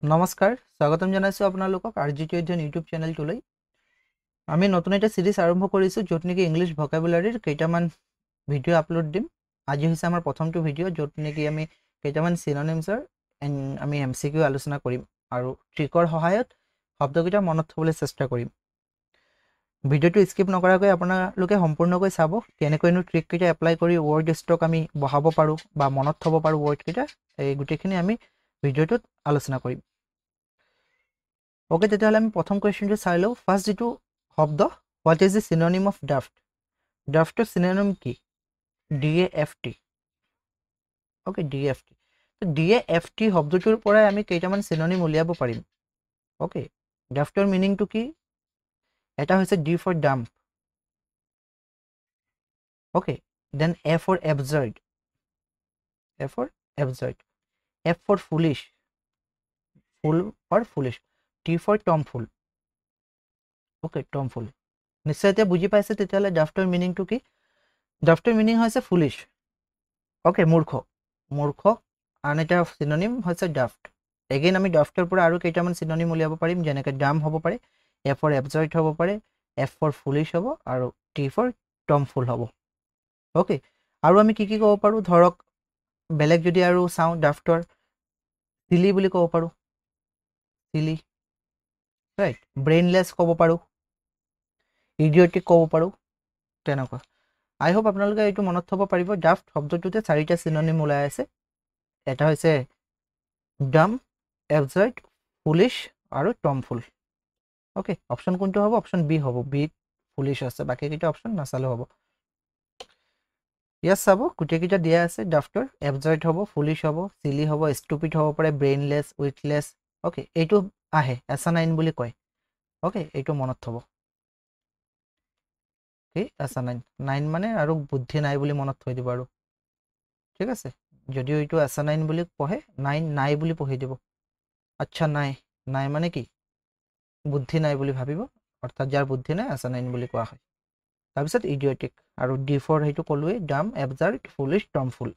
নমস্কাৰ স্বাগতম জনাইছো আপোনালোকক আৰজিটি অধ্যয়ন ইউটিউব চেনেলটোলৈ আমি নতুন এটা সিৰিজ আৰম্ভ কৰিছো য'ত নেকি ইংলিশ ভোকাবুলাৰীৰ কেইটামান ভিডিঅ' আপলোড দিম আজি হৈছে আমাৰ প্ৰথমটো ভিডিঅ' য'ত নেকি আমি কেইটামান সিনোনিমছৰ আমি এমসিকিউ আলোচনা কৰিম আৰু ট্ৰিকৰ সহায়ত শব্দকেইটা মনত থবলৈ চেষ্টা কৰিম ভিডিঅ'টো স্কিপ নকৰাকৈ আপোনালোকে সম্পূৰ্ণকৈ চাব কেনেকৈনো ট্ৰিক কেইটা এপ্লাই কৰি ৱৰ্ড ষ্টক আমি বহাব পাৰো বা মনত থব পাৰো ৱৰ্ড কেইটা এই গুটেখিনি আমি ভিডিঅ'টোত আলোচনা কৰিম Okay, তেতিয়াহ'লে আমি প্ৰথম কোৱেশ্চনটো চাই লওঁ ফাৰ্স্ট যেটো শব্দ what is the synonym of daft daftৰ synonym কি DAFT okay DAFT তো DAFT শব্দটোৰ পৰাই আমি কেইটামান synonym উলিয়াব পাৰিম okay daftৰ মিনিংটো কি এটা হৈছে D for dumb okay then A for absurd F for foolish fool or foolish T for tomfool okay tomfool নিশ্চয় এতিয়া বুজি পাইছে তেতিয়ালে ড্ৰাফটৰ মিনিংটো কি ড্ৰাফটৰ মিনিং হৈছে ফুলিশ ওকে মূৰ্খ আন এটা সিনোনিম হৈছে ড্ৰাফট এগেইন আমি ড্ৰাফটৰ পৰা আৰু কেইটামান সিনোনিম উলিয়াব পাৰিম যেনেকৈ ডাম হ'ব পাৰে এ ফৰ এবজৰ্ড হ'ব পাৰে এফ ফৰ ফুলিশ হ'ব আৰু টি ফৰ টমফুল হ'ব ওকে আৰু আমি কি ক'ব পাৰো ধৰক বেলেগ যদি আৰু চাওঁ ড্ৰাফটৰ সিলি বুলি ক'ব পাৰো সিলি ৰাইট ব্ৰেইনলেছ ক'ব পাৰো ইডিয়টিক ক'ব পাৰো তেনেকুৱা আই হোপ আপোনালোকে এইটো মনত থব পাৰিব ড্ৰাফট শব্দটোতে চাৰিটা সিনোনিম ওলাই আছে এটা হৈছে ডাম এবজাৰ্ড ফুলিশ আৰু টমফুল ওকে অপশন কোনটো হ'ব অপশন বি হ'ব বি ফুলিশ আছে বাকি কিটা অপশন নাচালে হ'ব ইয়াত চাব গুটেকিটা দিয়া আছে ড্ৰাফটৰ এবজাৰ্ড হ'ব ফুলিশ হ'ব সিলি হ'ব ষ্টুপিড হ'ব পাৰে ব্ৰেইনলেছ উইথলেছ ওকে এইটো আহে এছানাইন বুলি কয় ওকে এইটো মনত থব নাইন মানে আৰু বুদ্ধি নাই বুলি মনত থৈ দিব আৰু ঠিক আছে যদিও এইটো এছানাইন বুলি পঢ়ে নাইন নাই বুলি পঢ়ি দিব আচ্ছা নাই মানে কি বুদ্ধি নাই বুলি ভাবিব অৰ্থাৎ যাৰ বুদ্ধি নাই এছানাইন বুলি কোৱা হয় তাৰপিছত ইডিয়টিক আৰু ডি ফৰ সেইটো ক'লোৱেই dumb absurd foolish tomfool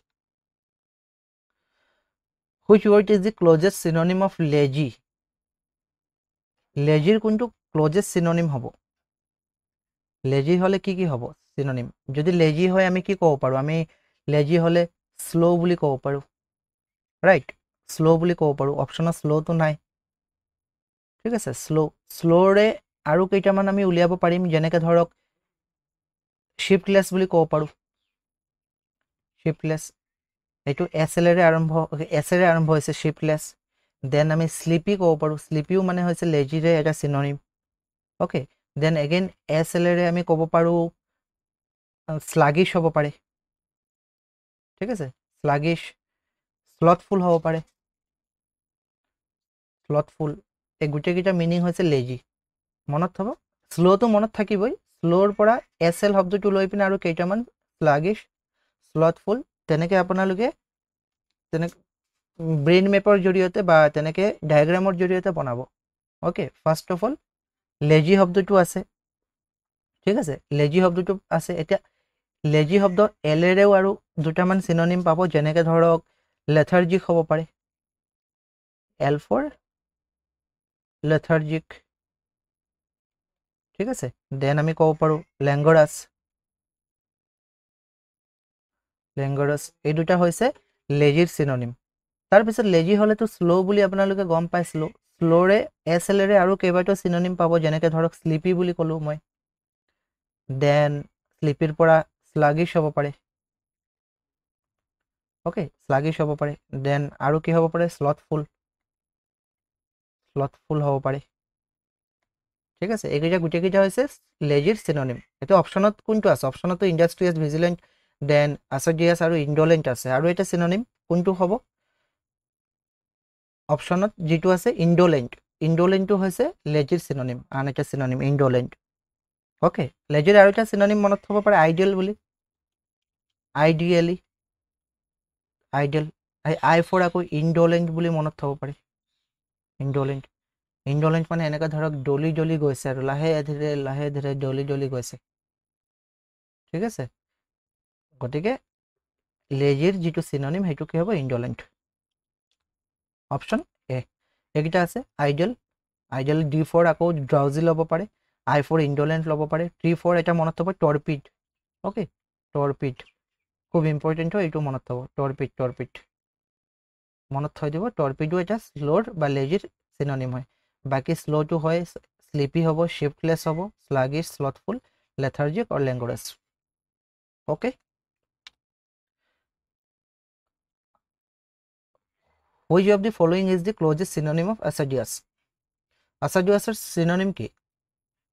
which word is the closest synonym of lazy lazyৰ কোনটো closest synonym হ'ব lazy হলে কি হ'ব synonym যদি lazy হয় আমি কি ক'ব পাৰো আমি lazy হলে slow বুলি ক'ব পাৰো ৰাইট slow বুলি ক'ব পাৰো অপচনত slow তো নাই ঠিক আছে স্লোৰে আৰু কেইটামান আমি উলিয়াব পাৰিম যেনেকৈ ধৰক শিফটলেছ বুলি ক'ব পাৰো শিফটলেছ এইটো এছএলৰে আৰম্ভ হৈছে শিফটলেছ দেন আমি স্লিপি ক'ব পাৰো স্লিপিও মানে হৈছে লেজিৰে এটা সিনোনিম ওকে দেন এগেইন এছএলৰে আমি ক'ব পাৰো স্লাগিশ হ'ব পাৰে ঠিক আছে স্লাগিশ স্লথফুল হ'ব পাৰে স্লথফুল এই গুটেকিটা মিনিং হৈছে লেজি মনত থব স্লোটো মনত থাকিবই স্লোৰ পৰা এছএল শব্দটো লৈ পিনে আৰু কেইটামান স্লাগিশ স্লথফুল তেনেকৈ আপোনালোকে ব্ৰেইন মেপৰ জৰিয়তে বা তেনেকৈ ডায়াগ্ৰামৰ জৰিয়তে বনাব okay first of all lazy শব্দটো আছে ঠিক আছে লেজি শব্দটো আছে এতিয়া লেজি শব্দ এলেৰেও আৰু দুটামান সিনোনিম পাব যেনেকৈ ধৰক লেথাৰ্জিক হ'ব পাৰে এল ফৰ লেথাৰ্জিক ঠিক আছে দেন আমি ক'ব পাৰো লেংগৰাছ এই দুটা হৈছে লেজিৰ সিনোনিম তাৰপিছত লেজি হলেতো স্লো বুলি আপোনালোকে গম পাইছিল স্লোৰে এছএলৰে আৰু কেইবাটাও সিনোনিম পাব যেনেকৈ ধৰক স্লিপি বুলি ক'লো মই দেন স্লিপিৰ পৰা স্লাগিশ হ'ব পাৰে ওকে স্লাগিশ হ'ব পাৰে দেন আৰু কি হ'ব পাৰে স্লথফুল হ'ব পাৰে ঠিক আছে এইকেইটা গুটেকিটা হৈছে লেজিৰ সিনোনিম এটো অপচনত কোনটো আছে অপচনতো ইন্ডাস্ট্ৰিয়াছ ভিজিলেন্ট দেন আছাডিয়াছ আৰু ইন্ডোলেন্ট আছে আৰু এটা সিনোনিম কোনটো হ'ব অপচনত যেটো আছে ইন্ডোলেন্টটো হৈছে লেজিৰ সিনোনিম আন এটা সিনোনিম ইন্ডোলেন্ট ওকে লেজিৰ আৰু এটা সিনোনিম মনত থব পাৰে আইডিয়াল বুলি আইডিয়াল আই ফৰ আকৌ ইন্ডোলেন্ট বুলি মনত থব পাৰে ইন্ডোলেন্ট মানে এনেকা ধৰক ডলি গৈছে আৰু লাহে ধীৰে ডলি গৈছে ঠিক আছে গতিকে লেজিৰ যেটো সিনোনিম হেতু কি হ'ব ইন্ডোলেন্ট অপচন এ এইকেইটা আছে আইডিয়েল আইডিয়েল D4 আকৌ ড্ৰাউজি ল'ব পাৰে I4 ইনডোলেন্ট ল'ব পাৰে T4 এটা মনত থব টৰ্পিড ওকে টৰ্পিড খুব ইম্পৰ্টেন্ট হয় এইটো মনত থব টৰ্পিড মনত থৈ দিব টৰ্পিডো এটা স্লোৰ বা লেজিৰ সিনোনিম হয় বাকি স্লোটো হয় স্লিপি হ'ব শিফটলেস হ'ব sluggish স্লথফুল lethargic or languorous okay which of the following is the closest synonym of assiduous assiduous synonym কি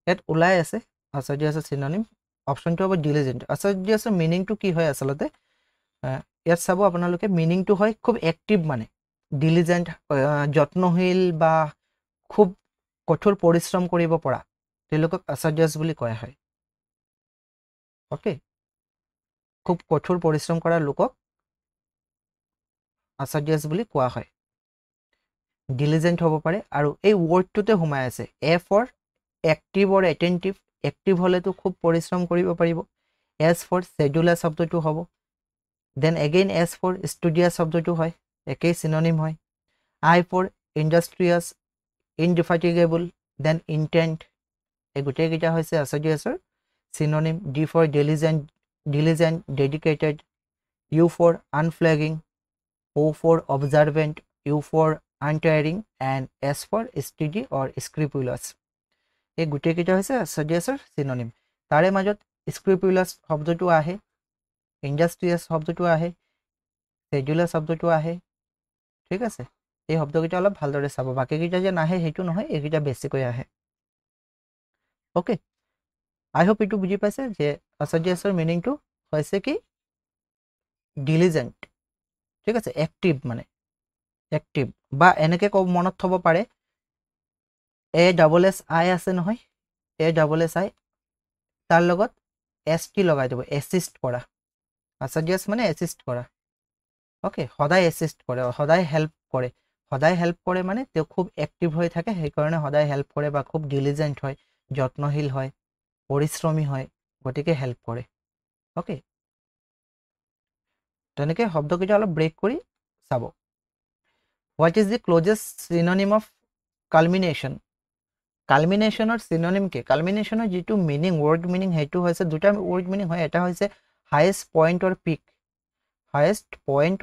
এত উলাই আছে assiduous synonym অপশন টু হ'ব diligent assiduous মিনিং টু কি হয় আসলতে ইয়াত চাব আপোনালোকে মিনিং টু হয় খুব অ্যাক্টিভ মানে diligent যত্নশীল বা খুব কঠোৰ পৰিশ্ৰম কৰিব পৰা তেওঁলোকক assiduous বুলি কোৱা হয় ওকে খুব কঠোৰ পৰিশ্ৰম কৰা লোকক assiduous বুলি কোৱা হয় diligent হ'ব পাৰে আৰু এই ওয়ার্ডটোতে সোমাই আছে A for active or attentive active হলেতো খুব পৰিশ্ৰম কৰিব পাৰিব S for sedulous শব্দটো হ'ব then again S for studious শব্দটো হয় একেই সিনোনিম হয় I for industrious indefatigable then intent এই গোটেই কেইটা হৈছে assiduousৰ synonym D for diligent dedicated U for unflagging O for observant U for untiring and S for steady or scrupulous এই গোটেই কেইটা হৈছে assiduousৰ synonym তাৰে মাজত scrupulous শব্দটো আহে industrious শব্দটো আহে sedulous শব্দটো আহে ঠিক আছে এই শব্দকেইটা অলপ ভালদৰে চাব বাকি কেইটা যে নাহে হেতু নহয় এইকেইটা বেছিকৈ আহে ওকে আই হোপ ইটু বুজি পাইছে যে assiduousৰ মিনিং টু হৈছে কি diligent ঠিক আছে অ্যাক্টিভ মানে অ্যাক্টিভ বা এনেকে কব মনত থব পাৰে ASSI আছে নহয় ASSI তাৰ লগত ST লগাই দিব অ্যাসিস্ট কৰা assiduous মানে অ্যাসিস্ট কৰা ওকে সদায় অ্যাসিস্ট কৰে সদায় হেল্প কৰে মানে তেওঁ খুব অ্যাক্টিভ হৈ থাকে সেই কাৰণে সদায় হেল্প কৰে বা খুব ডিলিজেন্ট হয় যত্নশীল হয় পৰিশ্ৰমী হয় গতিকে হেল্প কৰে ওকে তেনেকে শব্দকেইটা অলপ ব্ৰেক কৰি চাব what is the closest synonym of culmination কালমিনেশনৰ সিনোনিম কি কালমিনেশনৰ যেটো মিনিং ওয়াৰ্ড মিনিং হেতু হৈছে দুটা ওয়াৰ্ড মিনিং হয় এটা হৈছে হাইয়েস্ট পয়েন্ট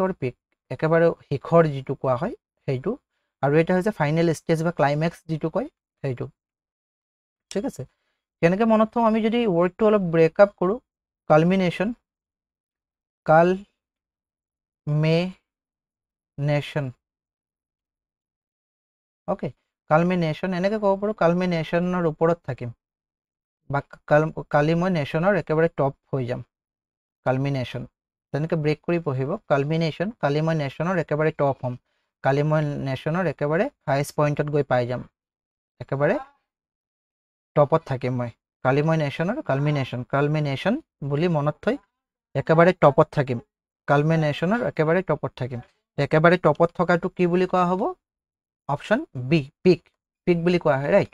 অৰ পিক একেবাৰে শিখৰ যেটো কোৱা হয় হেতু আৰু এটা হৈছে ফাইনাল স্টেজ বা ক্লাইম্যাক্স যেটো কয় হেতু ঠিক আছে কেনেকে মনত থম আমি যদি ওয়ার্ডটো অলপ ব্রেক আপ কৰো কালমিনেশন কালমিনেশন ওকে কালমিনেশন এনেকে কব পাৰো কালমিনেশনৰ ওপৰত থাকিম বা কালি মই নেশনৰ একেবাৰে টপ হৈ যাম কালমিনেশন তেনেকে ব্ৰেক কৰি পঢ়িব কালমিনেশন কালি মই নেশনৰ একেবাৰে টপ হম কালি মই নেশনৰ একেবাৰে হাইয়েস্ট পয়েন্টত গৈ পাই যাম একেবাৰে টপত থাকিম মই কালি মই নেশনৰ কালমিনেশন বুলি মনত থৈ একেবাৰে টপত থাকিম কালমিনেশনৰ একেবাৰে টপত থাকিম একেবাৰে টপত থকাটো কি বুলি কোৱা হ'ব অপশন বি পিক বুলি কোৱা হয় ৰাইট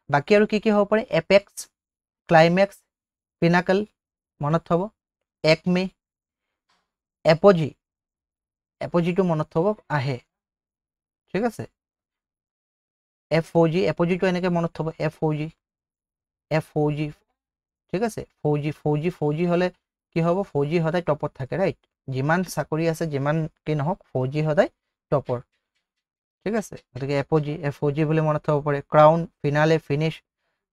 বাকি আৰু কি হ'ব পাৰে এপেক্স ক্লাইম্যাক্স পিনাকল মনত থব একমে এপোজি টো মনত থব আহে ঠিক আছে এপোজি টো এনেকে মনত থব এফওজি ঠিক আছে ফৌজি হলে কি হ'ব ফৌজি সদায় টপত থাকে ৰাইট যিমান চাকৰি আছে যিমান কি নহওক ফৌজি সদায় টপৰ ঠিক আছে গতিকে এফওজি বুলি মনত থব পাৰে crown finale finish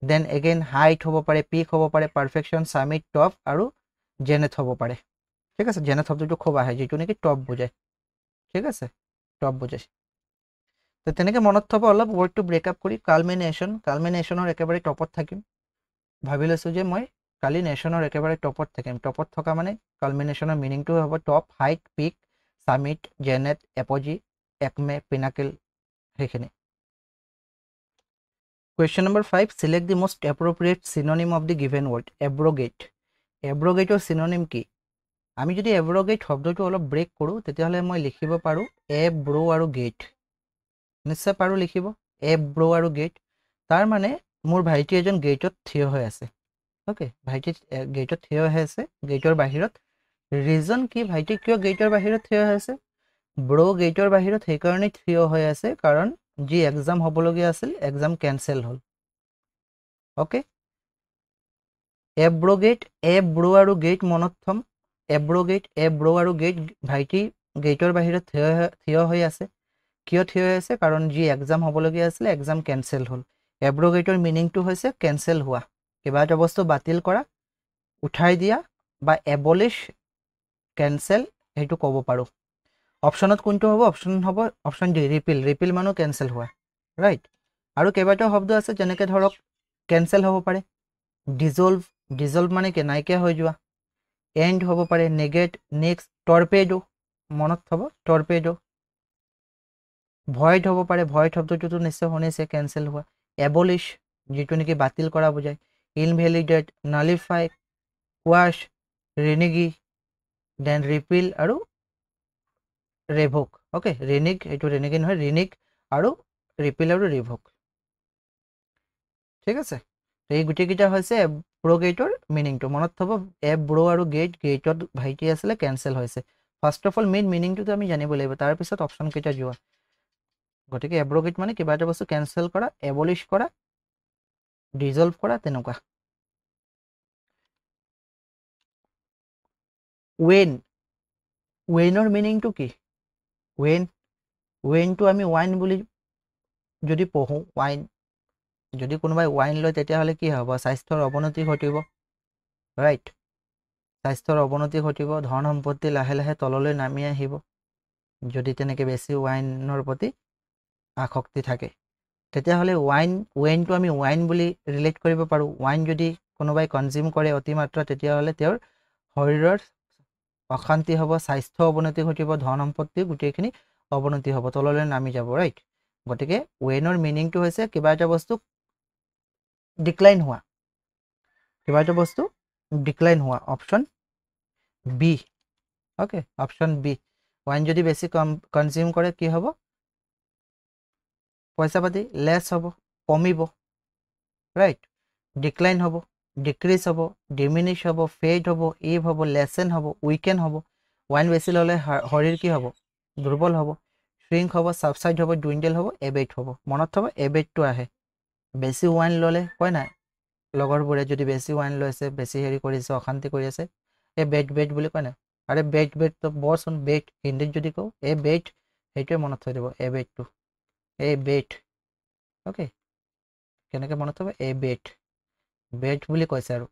then again height হ'ব পাৰে পিক হ'ব পাৰে পাৰফেকশন সামিট টপ আৰু জেনেট হ'ব পাৰে ঠিক আছে জেনেট শব্দটো খুব আহে যেটো নেকি টপ বুজায় ঠিক আছে টপ বুজায় তো তেনেকে মনত থব অলপ ওয়ার্ডটো ব্রেক আপ কৰি কালমিনেশনৰ একেবাৰে টপত থাকিম ভাবি লৈছো যে মই কালি নেশনৰ একেবাৰে টপত থাকিম টপত থকা মানে কালমিনেশনৰ মিনিংটো হ'ব top height pick summit জেনেট এপজি Acme pinnacle হেখিনি Question number 5 select the most appropriate synonym of the given word abrogate abrogateৰ synonym কি আমি যদি abrogate শব্দটো অলপ ব্ৰেক কৰো তেতিয়াহলে মই লিখিব পাৰো abro আৰু gate নিশ্চয় পাৰো লিখিব abro আৰু gate তাৰ মানে মোৰ ভাইটি এজন গেটত থিয় হৈ আছে ওকে ভাইটি গেটত থিয় হৈ আছে গেটৰ বাহিৰত ৰিজন কি ভাইটি কিয় গেটৰ বাহিৰত থিয় হৈ আছে ব্ৰো গেটৰ বাহিৰত হেকাৰণে থিয় হৈ আছে কাৰণ যি এক্সাম হ'বলগীয়া আছিল এক্সাম কেনচেল হ'ল অ'কে এব্ৰগেট এব্ৰ আৰু গেট মনত থম এব্ৰগেট এব্ৰ আৰু গেট ভাইটি গেটৰ বাহিৰত থিয় হৈ আছে কিয় থিয় হৈ আছে কাৰণ যি এক্সাম হ'বলগীয়া আছিলে এক্সাম কেনচেল হ'ল এব্ৰগেটৰ মিনিংটো হৈছে কেনচেল হোৱা কিবা এটা বস্তু বাতিল কৰা উঠাই দিয়া বা এবলিশ কেনচেল সেইটো ক'ব পাৰোঁ অপশ্যনত কোনটো হ'ব অপশ্যন ডি ৰিপিল মানুহ কেনচেল হোৱা ৰাইট আৰু কেইবাটাও শব্দ আছে যেনেকৈ ধৰক কেনচেল হ'ব পাৰে ডিজলভ মানে কি নাইকিয়া হৈ যোৱা এণ্ড হ'ব পাৰে নেগেট নেক্সট টৰ্পেডো মনত থ'ব টৰ্পেডো ভইড হ'ব পাৰে ভইড শব্দটোতো নিশ্চয় শুনিছে কেনচেল হোৱা এবলিশ যিটো নেকি বাতিল কৰা বুজায় ইনভেলিডেট নালিফাই কোৱাছ ৰেনিগি দেন ৰিপিল আৰু ৰেভোক অ'কে ৰেনিক এইটো ৰেনিগি নহয় ৰেনিক আৰু ৰিপিল আৰু ৰিভোক ঠিক আছে এই গোটেইকেইটা হৈছে এব্ৰগেটৰ মিনিংটো মনত থ'ব এব্ৰ আৰু গেটত ভাইটি আছিলে কেনচেল হৈছে ফাৰ্ষ্ট অফ অল মেইন মিনিংটোতো আমি জানিব লাগিব তাৰপিছত অপশ্যনকেইটা যোৱা গতিকে এব্ৰগেট মানে কিবা এটা বস্তু কেনচেল কৰা এবলিছ কৰা ডিজলভ কৰা তেনেকুৱা ৱেইনৰ মিনিংটো কি ৱেইনটো আমি ৱাইন বুলি যদি পঢ়োঁ ৱাইন যদি কোনোবাই ৱাইন লয় তেতিয়াহ'লে কি হ'ব স্বাস্থ্যৰ অৱনতি ঘটিব ৰাইট স্বাস্থ্যৰ অৱনতি ঘটিব ধন সম্পত্তি লাহে লাহে তললৈ নামি আহিব যদি তেনেকৈ বেছি ৱাইনৰ প্ৰতি আসক্তি থাকে তেতিয়াহ'লে ৱেইনটো আমি ৱাইন বুলি ৰিলেট কৰিব পাৰোঁ ৱাইন যদি কোনোবাই কনজিউম কৰে অতিমাত্ৰা তেতিয়াহ'লে তেওঁৰ শৰীৰৰ অশান্তি হ'ব স্বাস্থ্য অৱনতি ঘটিব ধন সম্পত্তি গোটেইখিনি অৱনতি হ'ব তললৈ নামি যাব ৰাইট গতিকে ৱেইনৰ মিনিংটো হৈছে কিবা এটা বস্তু ডিক্লাইন হোৱা option B okay option B wine যদি বেছি কনজিউম কৰে কি হ'ব পইচা পাতি লেছ হ'ব কমিব ৰাইট ডিক্লাইন হ'ব ডিক্ৰিজ হ'ব ডিমিনিছ হ'ব ফেড হ'ব ইভ হ'ব লেচেন হ'ব উইকেন হ'ব ৱাইন বেছি ল'লে শৰীৰ কি হ'ব দুৰ্বল হ'ব শ্ৰিংক হ'ব ছাবচাইড হ'ব ডুইণ্ডেল হ'ব এবেট হ'ব মনত থ'ব এবেটটো আহে বেছি ৱাইন ল'লে কয় নাই লগৰবোৰে যদি বেছি ৱাইন লৈছে বেছি হেৰি কৰিছে অশান্তি কৰি আছে এই বেট বুলি কয় নাই আৰে বেট বচোন বেট হিন্দীত যদি কওঁ এই বেট সেইটোৱে মনত থৈ দিব এবেটটো এই বেট অ'কে কেনেকৈ মনত থ'ব এই বেট বুলি কৈছে আৰু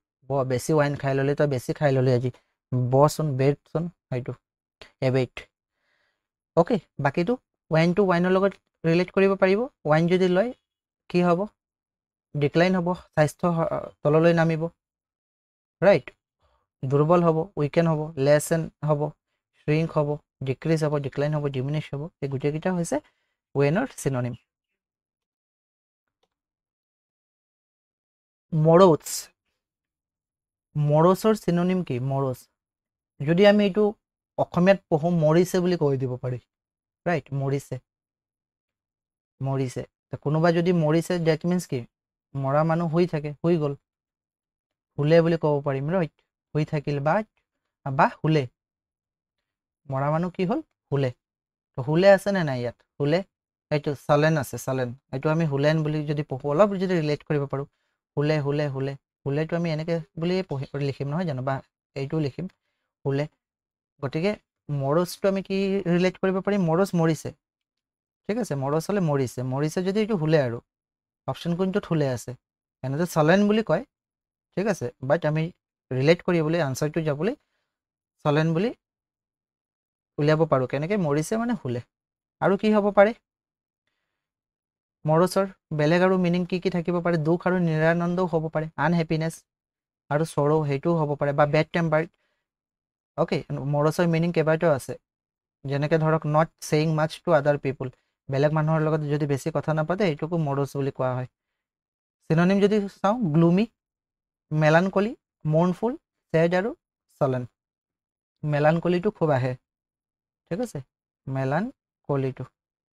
বেছি ৱাইন খাই ল'লে তই বেছি খাই ল'লি আজি বচোন বেটচোন সেইটো এবেট অ'কে বাকীটো ৱাইনটো ৱাইনৰ লগত ৰিলেট কৰিব পাৰিব ৱাইন যদি লয় কি হ'ব ডিক্লাইন হ'ব স্বাস্থ্য তললৈ নামিব ৰাইট দুৰ্বল হ'ব উইকেন হ'ব লেচেন হ'ব শ্ৰিংক হ'ব ডিক্ৰিজ হ'ব ডিক্লাইন হ'ব ডিমিনিছ হ'ব এই গোটেইকেইটা হৈছে ৱেইনৰ চিননিম মৰছৰ চিননিম কি মৰছ যদি আমি এইটো অসমীয়াত পঢ়োঁ মৰিছে বুলি কৈ দিব পাৰি ৰাইট মৰিছে কোনোবা যদি মৰিছে ডেট মিনছ কি মৰা মানুহ শুই থাকে শুই গ'ল শুলে বুলি ক'ব পাৰিম ৰাইট শুই থাকিল বা শুলে মৰা মানুহ কি হ'ল শুলে আছে নে নাই ইয়াত শুলে এইটো চালেন আছে চালেন এইটো আমি শুলেন বুলি যদি পঢ়োঁ অলপ যদি ৰিলেট কৰিব পাৰোঁ শুলেটো আমি এনেকৈ বুলিয়ে লিখিম নহয় জানো বা এইটো লিখিম শুলে গতিকে মৰছটো আমি কি ৰিলেট কৰিব পাৰিম মৰছ মৰিছে ঠিক আছে মৰছ হ'লে মৰিছে যদি এইটো শুলে আৰু অপশ্যন কোনটোত শুলে আছে এনেটো চালেন বুলি কয় ঠিক আছে বাট আমি ৰিলেট কৰিবলৈ আনচাৰটো যাবলৈ চালেন বুলি উলিয়াব পাৰোঁ কেনেকৈ মৰিছে মানে শুলে আৰু কি হ'ব পাৰে মৰছৰ বেলেগ আৰু মিনিং কি থাকিব পাৰে দুখ আৰু নিৰানন্দও হ'ব পাৰে আনহেপিনেছ আৰু চৰো সেইটোও হ'ব পাৰে বা বেড টেম্পাৰ অ'কে মৰছৰ মিনিং কেইবাটাও আছে যেনেকৈ ধৰক নট ছেয়িং মাছ টু আদাৰ পিপুল বেলেগ মানুহৰ লগত যদি বেছি কথা নাপাতে এইটোকো মৰছ বুলি কোৱা হয় চিননিম যদি চাওঁ গ্লুমি মেলানকলি মৰ্ণফুল ছেড আৰু চলেন মেলানকলিটো খুব আহে ঠিক আছে মেলানকলিটো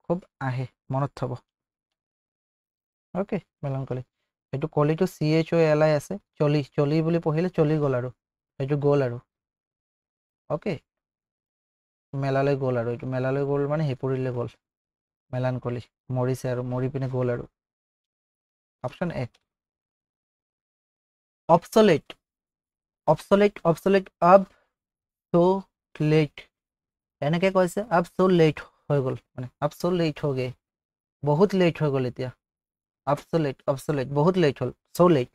খুব আহে মনত থ'ব অ'কে মেলানকলি এইটো কলিটো CHOLI আছে চলি বুলি পঢ়িলে চলি গ'ল আৰু এইটো গ'ল আৰু অ'কে মেলালৈ গ'ল আৰু এইটো মেলালৈ গ'ল মানে হেপুৰিলৈ গ'ল মেলানকলি মৰিছে আৰু মৰি পিনে গ'ল আৰু অপশ্যন এ অবসলেট অবসলেট অবসলেট আব সো লেট এনেকৈ কৈছে আব সো লেট হৈ গ'ল মানে আব সো লেট হৈ গে বহুত লেট হৈ গ'ল এতিয়া অবসলেট অবসলেট বহুত লেট হ'ল সো লেট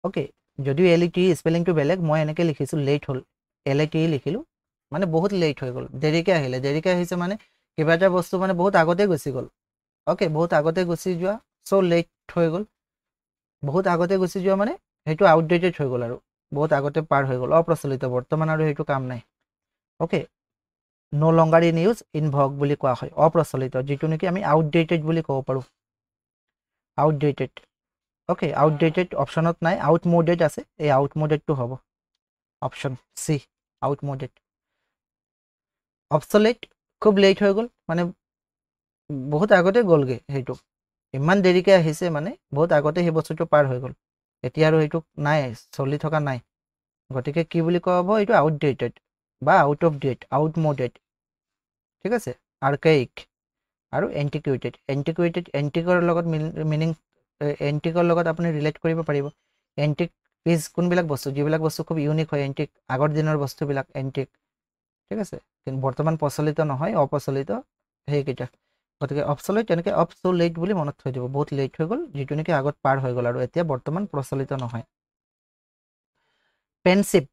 অ'কে যদিও এল ই টি স্পেলিংটো বেলেগ মই এনেকৈ লিখিছোঁ লেট হ'ল এল ই টি লিখিলোঁ মানে বহুত লেট হৈ গ'ল দেৰিকৈ আহিলে দেৰিকৈ আহিছে মানে কিবা এটা বস্তু মানে বহুত আগতে গুচি গ'ল অ'কে বহুত আগতে গুচি যোৱা চ' লেট হৈ গ'ল বহুত আগতে গুচি যোৱা মানে সেইটো আউটডেটেড হৈ গ'ল আৰু বহুত আগতে পাৰ হৈ গ'ল অপ্ৰচলিত বৰ্তমান আৰু সেইটো কাম নাই okay no' longer in use in vogue বুলি কোৱা হয় অপ্ৰচলিত যিটো নেকি আমি আউটডেটেড বুলি ক'ব পাৰোঁ আউটডেটেড অ'কে আউটডেটেড অপশ্যনত নাই আউটমোডেড আছে এই আউটমোডেডটো হ'ব অপশ্যন চি আউটমোডেড অবসলেট খুব লেট হৈ গ'ল মানে বহুত আগতে গ'লগৈ সেইটো ইমান দেৰিকৈ আহিছে মানে বহুত আগতে সেই বস্তুটো পাৰ হৈ গ'ল এতিয়া আৰু সেইটো নাই চলি থকা নাই গতিকে কি বুলি কোৱা হ'ব এইটো আউটডেটেড বা আউট অফ ডেট আউটমোডেড ঠিক আছে আৰ্কাইক আৰু এণ্টিকুৱেটেড এণ্টিকুৱেটেড এণ্টিকৰ লগত মিনিং এণ্টিকৰ লগত আপুনি ৰিলেট কৰিব পাৰিব এণ্টিক ইজ কোনবিলাক বস্তু যিবিলাক বস্তু খুব ইউনিক হয় এণ্টিক আগৰ দিনৰ বস্তুবিলাক এণ্টিক ঠিক আছে কিন্তু বৰ্তমান প্ৰচলিত নহয় অপ্ৰচলিত সেইকেইটা গতিকে অবসলেট তেনেকৈ অবসলেট বুলি মনত থৈ দিব বহুত লেট হৈ গ'ল যিটো নেকি আগত পাৰ হৈ গ'ল আৰু এতিয়া বৰ্তমান প্ৰচলিত নহয় পেনচিভ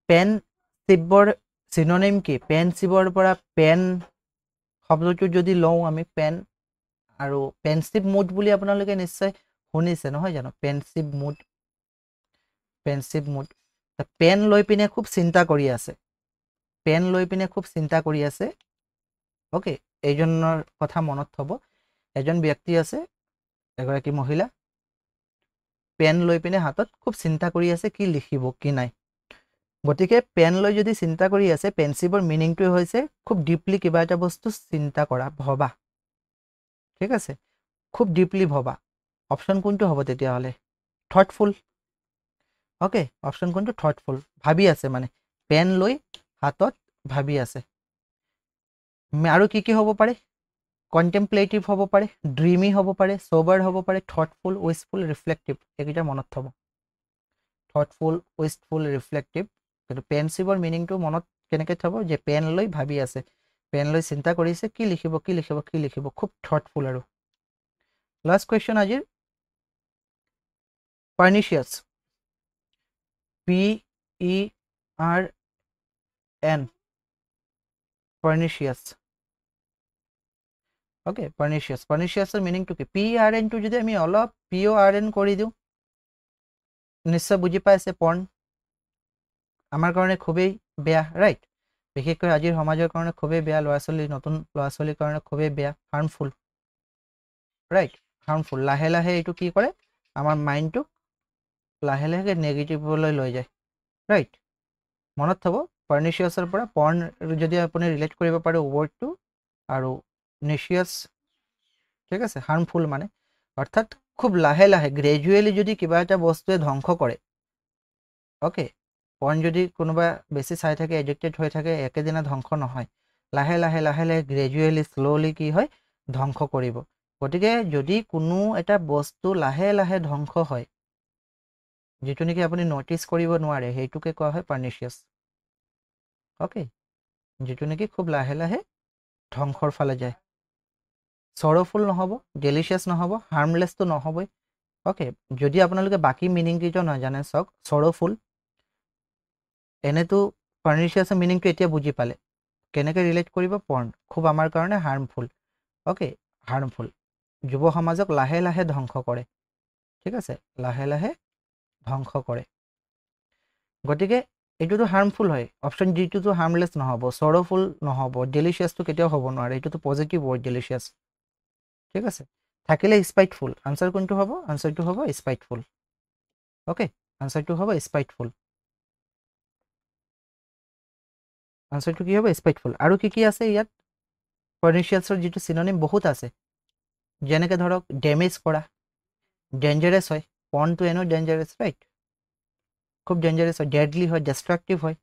পেনচিভৰ চিনোনিম কি পেনচিভৰ পৰা পেন শব্দটো যদি লওঁ আমি পেন আৰু পেনচিভ মুড বুলি আপোনালোকে নিশ্চয় শুনিছে নহয় জানো পেনচিভ মুড পেন লৈ পিনে খুব চিন্তা কৰি আছে পেন লৈ পিনে খুব চিন্তা কৰি আছে অ'কে এইজনৰ কথা মনত থ'ব এজন ব্যক্তি আছে এগৰাকী মহিলা পেন লৈ পিনে হাতত খুব চিন্তা কৰি আছে কি লিখিব কি নাই গতিকে পেন লৈ যদি চিন্তা কৰি আছে পেনচিভৰ মিনিংটোৱে হৈছে খুব ডিপলি কিবা এটা বস্তু চিন্তা কৰা ভবা ঠিক আছে খুব ডিপলি ভবা অপশ্যন কোনটো হ'ব তেতিয়াহ'লে থটফুল অ'কে অপশ্যন কোনটো থটফুল ভাবি আছে মানে পেন লৈ হাতত ভাবি আছে আৰু কি কি হ'ব পাৰে কণ্টেম্পলেটিভ হ'ব পাৰে ড্ৰিমি হ'ব পাৰে সোবাৰ হ'ব পাৰে থটফুল উইষ্টফুল ৰিফ্লেক্টিভ এইকেইটা মনত থ'ব থটফুল উইষ্টফুল ৰিফ্লেক্টিভ কিন্তু পেনচিভৰ মিনিংটো মনত কেনেকৈ থ'ব যে পেন লৈ ভাবি আছে পেন লৈ চিন্তা কৰিছে কি লিখিব কি লিখিব কি লিখিব খুব থটফুল আৰু লাষ্ট কুৱেশ্যন আজিৰ পাৰ্নিচিয়াছ PERN পাৰ্নিচিয়াছ অ'কে পাৰ্নিচিয়াছৰ মিনিংটো কি PERNটো যদি আমি অলপ PORN কৰি দিওঁ নিশ্চয় বুজি পাইছে পৰ্ণ আমাৰ কাৰণে খুবেই বেয়া ৰাইট বিশেষকৈ আজিৰ সমাজৰ কাৰণে খুবেই বেয়া ল'ৰা ছোৱালী নতুন ল'ৰা ছোৱালীৰ কাৰণে খুবেই বেয়া হাৰ্মফুল ৰাইট হাৰ্মফুল লাহে লাহে এইটো কি কৰে আমাৰ মাইণ্ডটোক লাহে লাহে নেগেটিভলৈ লৈ যায় ৰাইট মনত থ'ব পাৰ্নিচিয়াছৰ পৰা পৰ্ণ যদি আপুনি ৰিলেট কৰিব পাৰে ৱৰ্ডটো আৰু নিচিয়াছ ঠিক আছে হাৰ্মফুল মানে অৰ্থাৎ খুব লাহে লাহে গ্ৰেজুৱেলি যদি কিবা এটা বস্তুৱে ধ্বংস কৰে অ'কে পৰ্ণ যদি কোনোবা বেছি চাই থাকে এডিক্টেড হৈ থাকে একেদিনা ধ্বংস নহয় লাহে লাহে লাহে লাহে গ্ৰেজুৱেলি শ্ল'লি কি হয় ধ্বংস কৰিব গতিকে যদি কোনো এটা বস্তু লাহে লাহে ধ্বংস হয় যিটো নেকি আপুনি ন'টিছ কৰিব নোৱাৰে সেইটোকে কোৱা হয় পাৰ্নিচিয়াছ অ'কে যিটো নেকি খুব লাহে লাহে ধ্বংসৰ ফালে যায় চৰফুল নহ'ব ডেলিচিয়াছ নহ'ব হাৰ্মলেছটো নহ'বই অ'কে যদি আপোনালোকে বাকী মিনিংকেইটা নাজানে চাওক চৰফুল এনেতো পাৰ্নিচিয়াছৰ মিনিংটো এতিয়া বুজি পালে কেনেকৈ ৰিলেট কৰিব পৰ্ণ খুব আমাৰ কাৰণে হাৰ্মফুল অ'কে হাৰ্মফুল যুৱ সমাজক লাহে লাহে ধ্বংস কৰে ঠিক আছে লাহে লাহে ধ্বংস কৰে গতিকে এইটোতো হাৰ্মফুল হয় অপশ্যন ডিটোতো হাৰ্মলেছ নহ'ব চৰফুল নহ'ব ডেলিচিয়াছটো কেতিয়াও হ'ব নোৱাৰে এইটোতো পজিটিভ ৱৰ্ড ডেলিচিয়াছ ঠিক আছে থাকিলে স্পাইটফুল আনচাৰ কোনটো হ'ব আনচাৰটো হ'ব স্পাইটফুল অ'কে আনচাৰটো হ'ব স্পাইটফুল আনচাৰটো কি হ'ব স্পাইটফুল আৰু কি কি আছে ইয়াত পাৰ্নিচিয়াছৰ যিটো চিনোনিম বহুত আছে যেনেকৈ ধৰক ডেমেজ কৰা ডেঞ্জাৰাছ হয় পৰ্ণটো এনেও ডেঞ্জাৰাছ ৰাইট খুব ডেঞ্জাৰাছ হয় ডেডলি হয় ডিষ্ট্ৰাক্টিভ হয়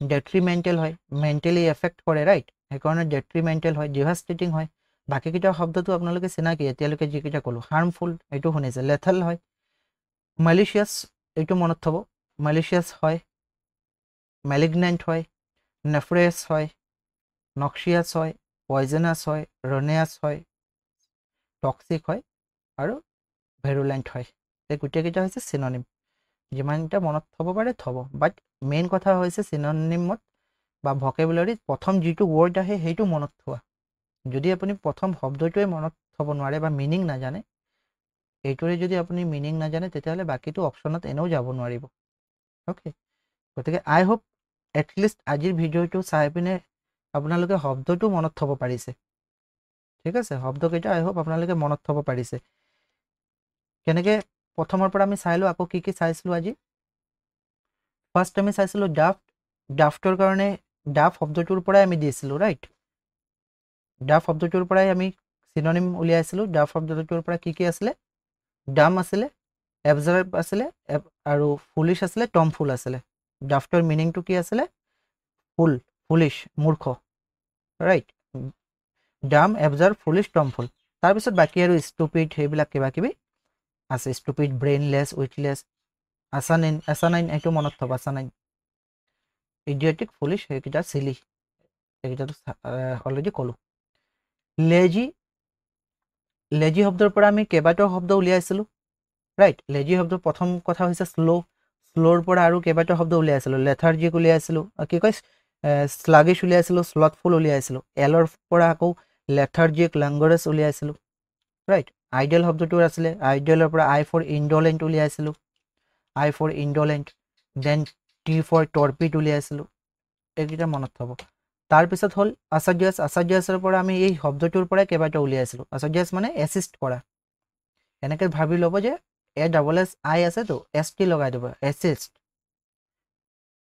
ডেট্ৰিমেণ্টেল হয় মেণ্টেলি এফেক্ট কৰে ৰাইট সেইকাৰণে ডেট্ৰিমেণ্টেল হয় ডিভাষ্টেটিং হয় বাকীকেইটা শব্দটো আপোনালোকে চিনাকি এতিয়ালৈকে যিকেইটা ক'লোঁ হাৰ্মফুল এইটো শুনিছে লেথেল হয় মেলিচিয়াছ এইটো মনত থ'ব মেলিচিয়াছ হয় মেলিগনেণ্ট হয় নেফ্ৰেছ হয় নক্সিয়াছ হয় পয়জনাছ হয় ৰনেয়াছ হয় টক্সিক হয় আৰু ভেৰুলেণ্ট হয় এই গোটেইকেইটা হৈছে চিননিম যিমানকেইটা মনত থ'ব পাৰে থ'ব বাট মেইন কথা হৈছে চিননিমত বা ভকেবুলাৰীত প্ৰথম যিটো ৱৰ্ড আহে সেইটো মনত থোৱা যদি আপুনি প্ৰথম শব্দটোৱে মনত থ'ব নোৱাৰে বা মিনিং নাজানে এইটোৰে যদি আপুনি মিনিং নাজানে তেতিয়াহ'লে বাকীটো অপশ্যনত এনেও যাব নোৱাৰিব অ'কে গতিকে আই হোপ এটলিষ্ট আজিৰ ভিডিঅ'টো চাই পিনে আপোনালোকে শব্দটো মনত থ'ব পাৰিছে ঠিক আছে শব্দকেইটা আই হোপ আপোনালোকে মনত থ'ব পাৰিছে কেনেকৈ প্ৰথমৰ পৰা আমি চাই লওঁ আকৌ কি চাইছিলোঁ আজি ফাৰ্ষ্ট আমি চাইছিলোঁ ডাফ্টৰ কাৰণে ডাফ শব্দটোৰ পৰাই আমি দিছিলোঁ ৰাইট ডাফ শব্দটোৰ পৰাই আমি চিননিম উলিয়াইছিলোঁ ডাফ শব্দটোৰ পৰা কি আছিলে ডাম আছিলে এবজাৰ্ভ আছিলে আৰু ফুলিছ আছিলে টমফুল আছিলে ডাফ্টৰ মিনিংটো কি আছিলে ফুলিছ মূৰ্খ ৰাইট ডাম এবজাৰ্ভ ফুলিছ টমফুল তাৰপিছত বাকী আৰু ষ্টুপিড সেইবিলাক কিবা কিবি আছে ষ্টুপিড ব্ৰেইনলেছ উইথলেছ আছানাইন এইটো মনত থ'ব আছানাইন ইডিঅটিক ফুলিছ সেইকেইটা চিলি এইকেইটাটো অলৰেডি ক'লোঁ লেজি শব্দৰ পৰা আমি কেইবাটাও শব্দ উলিয়াইছিলোঁ ৰাইট লেজি শব্দৰ প্ৰথম কথা হৈছে শ্ল'ৰ পৰা আৰু কেইবাটাও শব্দ উলিয়াইছিলোঁ লেথাৰ্জিক উলিয়াইছিলোঁ কি কয় শ্লাগিছ উলিয়াইছিলোঁ শ্লথফুল উলিয়াইছিলোঁ এলৰ পৰা আকৌ লেথাৰ্জিক লাংগৰাছ উলিয়াইছিলোঁ ৰাইট আইডিয়েল শব্দটো আছিলে আইডিয়েলৰ পৰা আই ফৰ ইণ্ডলেণ্ট উলিয়াইছিলোঁ আই ফৰ ইণ্ডলেণ্ট দেন টি ফৰ টৰ্পিড উলিয়াইছিলোঁ এইকেইটা মনত থ'ব তাৰপিছত হ'ল আচাৰ্যাছৰ পৰা আমি এই শব্দটোৰ পৰাই কেইবাটাও উলিয়াইছিলোঁ আচাৰ্যাছ মানে এছিষ্ট কৰা এনেকৈ ভাবি ল'ব যে ASSI আছেতো ST লগাই দিব এছিষ্ট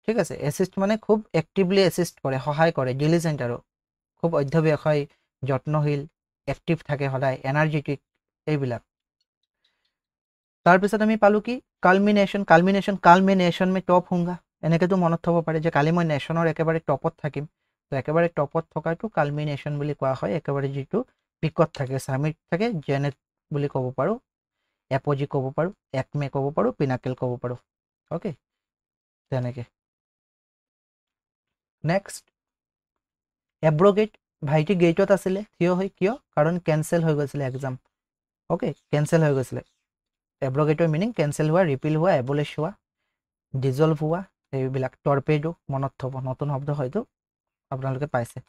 ঠিক আছে এছিষ্ট মানে খুব এক্টিভলি এছিষ্ট কৰে সহায় কৰে ডিলিজেণ্ট আৰু খুব অধ্যৱসায়ী যত্নশীল এক্টিভ থাকে সদায় এনাৰ্জেটিক এইবিলাক তাৰপিছত আমি পালোঁ কি কালমিনেশ্যন মে টপ হোংগা এনেকৈতো মনত থ'ব পাৰে যে কালি মই নেশ্যনৰ একেবাৰে টপত থাকিম তো একেবাৰে টপত থকাটো কালমিনেশ্যন বুলি কোৱা হয় একেবাৰে যিটো পিকত থাকে চামিট থাকে জেনেট বুলি ক'ব পাৰোঁ এপজি ক'ব পাৰোঁ একমে ক'ব পাৰোঁ পিনাকেল ক'ব পাৰোঁ অ'কে তেনেকৈ নেক্সট এব্ৰগেট ভাইটি গেটত আছিলে থিয় হৈ কিয় কাৰণ কেঞ্চেল হৈ গৈছিলে এক্সাম অ'কে কেঞ্চেল হৈ গৈছিলে এব্ৰগেটৰ মিনিং কেঞ্চেল হোৱা ৰিপিল হোৱা এবলিছ হোৱা ডিজলভ হোৱা এইবিলাক টৰ্পেডো মনত থ'ব নতুন শব্দ হয়তো আপোনালোকে পাইছে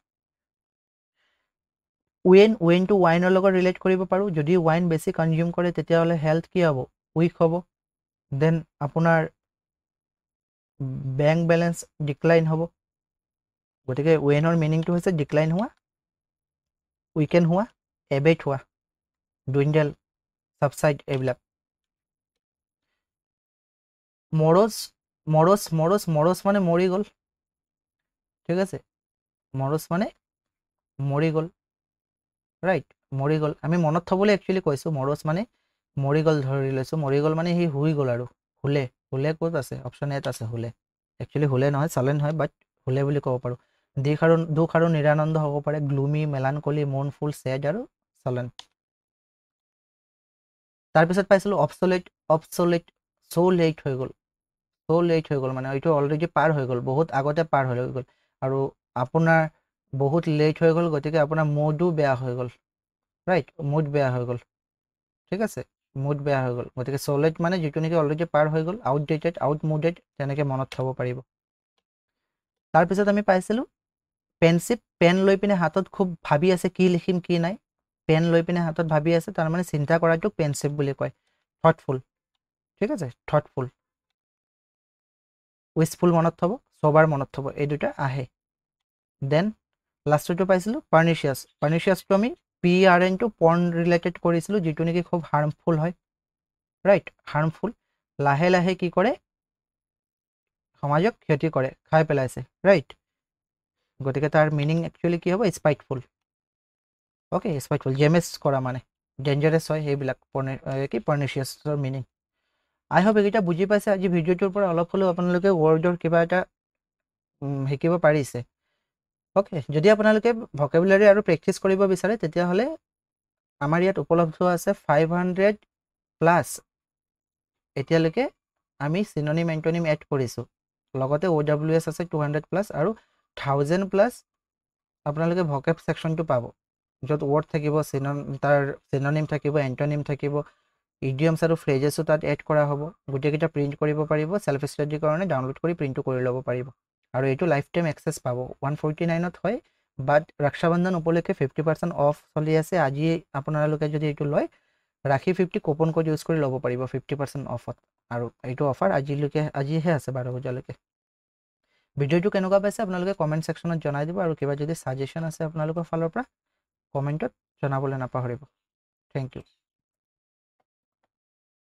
ৱেইনটো ৱাইনৰ লগত ৰিলেট কৰিব পাৰোঁ যদি ৱাইন বেছি কনজিউম কৰে তেতিয়াহ'লে হেল্থ কি হ'ব উইক হ'ব দেন আপোনাৰ বেংক বেলেঞ্চ ডিক্লাইন হ'ব গতিকে ৱেইনৰ মিনিংটো হৈছে ডিক্লাইন হোৱা উইকেন হোৱা এবেট হোৱা ডুইণ্ডেল ছাবচাইড এইবিলাক মৰচ মানে মৰি গ'ল ঠিক আছে মৰচ মানে মৰি গ'ল ৰাইট মৰি গ'ল আমি মনত থ'বলৈ একচুৱেলি কৈছোঁ মৰচ মানে মৰি গ'ল ধৰি লৈছোঁ মৰি গ'ল মানে সি শুই গ'ল আৰু শুলে ক'ত আছে অপশ্যন এত আছে শুলে একচুৱেলি শুলে নহয় চালেণ্ট হয় বাট শুলে বুলি ক'ব পাৰোঁ দুখ আৰু নিৰানন্দ হ'ব পাৰে গ্লুমি মেলানকলি মুনফুল ছেড আৰু চালেণ্ট তাৰপিছত পাইছিলোঁ অবছলেট চ' লেট হৈ গ'ল মানে এইটো অলৰেডি পাৰ হৈ গ'ল বহুত আগতে পাৰ হৈ গ'ল আৰু আপোনাৰ বহুত লেট হৈ গ'ল গতিকে আপোনাৰ মুডো বেয়া হৈ গ'ল ৰাইট মুড বেয়া হৈ গ'ল ঠিক আছে মুড বেয়া হৈ গ'ল গতিকে চ' লেট মানে যিটো নেকি অলৰেডি পাৰ হৈ গ'ল আউটডেটেড আউটমুডেড তেনেকৈ মনত থ'ব পাৰিব তাৰপিছত আমি পাইছিলোঁ পেনচিভ পেন লৈ পিনে হাতত খুব ভাবি আছে কি লিখিম কি নাই পেন লৈ পিনে হাতত ভাবি আছে তাৰমানে চিন্তা কৰাটোক পেনচিভ বুলি কয় থটফুল ঠিক আছে থটফুল উইচফুল মনত থ'ব ছবাৰ মনত থ'ব এই দুটা আহে দেন লাষ্টটো পাইছিলোঁ পাৰ্নিচিয়াছটো আমি PRNটো পৰ্ণ ৰিলেটেড কৰিছিলোঁ যিটো নেকি খুব হাৰ্মফুল হয় ৰাইট হাৰ্মফুল লাহে লাহে কি কৰে সমাজক ক্ষতি কৰে খাই পেলাইছে ৰাইট গতিকে তাৰ মিনিং একচুৱেলি কি হ'ব স্পাইটফুল অ'কে স্পাইটফুল জেমেজ কৰা মানে ডেঞ্জাৰাছ হয় সেইবিলাক কি পাৰ্নিচিয়াছৰ মিনিং আই হোপ এইকেইটা বুজি পাইছে আজি ভিডিঅ'টোৰ পৰা অলপ হ'লেও আপোনালোকে ৱৰ্ডৰ কিবা এটা শিকিব পাৰিছে ওকে, যদি আপোনালোকে ভকেবুলাৰী আৰু প্ৰেক্টিছ কৰিব বিচাৰে তেতিয়াহ'লে আমাৰ ইয়াত উপলব্ধ আছে 500 প্লাছ এতিয়ালৈকে আমি চিননিম এণ্টনিম এড কৰিছোঁ, লগতে OWS আছে 200 প্লাছ আৰু 1000 প্লাছ আপোনালোকে ভকেব ছেকশ্যনটো পাব, য'ত ৱৰ্ড থাকিব, তাৰ চিননিম থাকিব, এণ্টনিম থাকিব, ইডিয়মছ আৰু ফ্ৰেজেছো তাত এড কৰা হ'ব। গোটেইকেইটা প্ৰিণ্ট কৰিব পাৰিব, ছেল্ফ ষ্টাডিৰ কাৰণে ডাউনলোড কৰি প্ৰিণ্টটো কৰি ল'ব পাৰিব। আৰু এইটো লাইফ টাইম এক্সেছ পাব। 149ত হয়, বাট ৰক্ষাবন্ধন উপলক্ষে 50% অফ চলি আছে। আজি আপোনালোকে যদি এইটো লয়, ৰাখি 50 কুপন কোড ইউজ কৰি ল'ব পাৰিব 50% অফত। আৰু এইটো অফাৰ আজিহে আছে 12 বজালৈকে। ভিডিঅ'টো কেনেকুৱা পাইছে আপোনালোকে কমেণ্ট ছেকশ্যনত জনাই দিব, আৰু কিবা যদি ছাজেশ্যন আছে আপোনালোকৰ ফালৰ পৰা কমেণ্টত জনাবলৈ নাপাহৰিব। Thank U.